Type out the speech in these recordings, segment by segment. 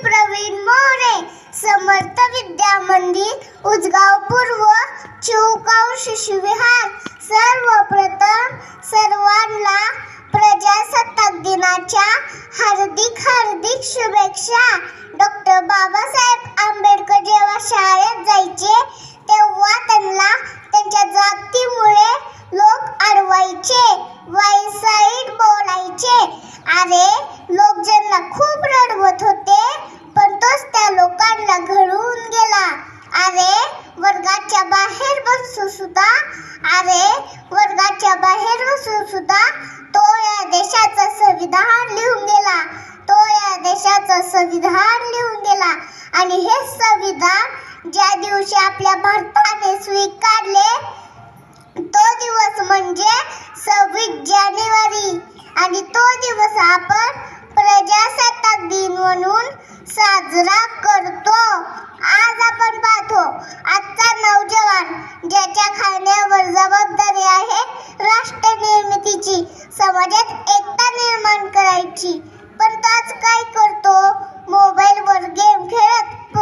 प्रवीण मोरे, समर्थ विद्या मंदिर, उजगाव पूर्व, चिवगाव शिशुविहार. सर्वप्रथम सर्वांना प्रजासत्ताक दिनाच्या हार्दिक शुभेच्छा. डॉक्टर बाबासाहेब आंबेडकर जेव्हा शाळेत जायचे तेव्हा त्यांना त्यांच्या जातीमुळे लोक अडवायचे, वाईसाईड बोलायचे. अरे, लोक ज्यांना खूप रडवत होते, पण तोच त्या लोकांना घडवून गेला. अरे, वर्गाच्या बाहेर बसून सुद्धा तो या देशाचं संविधान लिहून गेला. आणि हे संविधान ज्या दिवशी आपल्या भारताने स्वीकारले तो दिवस म्हणजे 26 जानेवारी. आणि तो दिवस आपण प्रजासत्ताक दिन म्हणून साजरा करतो. आज आपण पाहतो, आजचा नौजवान ज्याच्या खांद्यावर जबाबदारी आहे राष्ट्र निर्मितीची, समाजात एकता निर्माण करायची, पण तो आज काय करतो? मोबाईलवर गेम खेळत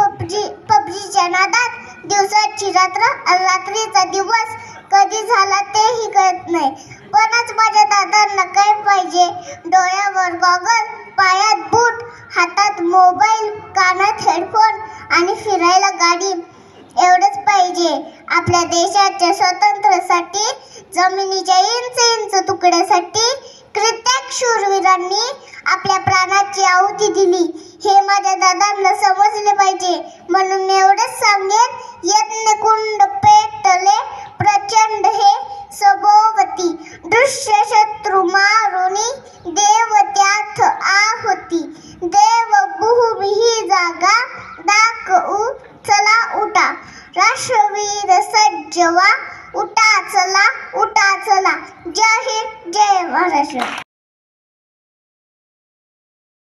पबजीच्या नादात दिवसाची रात्र, रात्रीचा दिवस कधी झाला तेही कळत नाही. पण आज माझ्या दादांना काय पाहिजे? डोळ्यावर गॉगल, पायात बूट, हातात मोबाईल, कानात हेडफोन आणि फिरायला गाडी, एवढंच पाहिजे. आपल्या देशाच्या स्वातंत्र्यासाठी, जमिनीच्या इंच तुकड्यासाठी कित्येक शूरवीरांनी आपल्या प्राणाची आहुती दिली, हे माझ्या दादांना समजले पाहिजे. म्हणून मी एवढंच सांगेन, यज्ञ कुंड पेटले प्रचंड हे सभोवती, दृश्य शत्रू मारुनी देव त्यात आहुती. देवभूमी ही जागा दाखवू चला उठा, राष्ट्रवीर सज्ज व्हा, उठा चला. जय हिंद, जय महाराष्ट्र.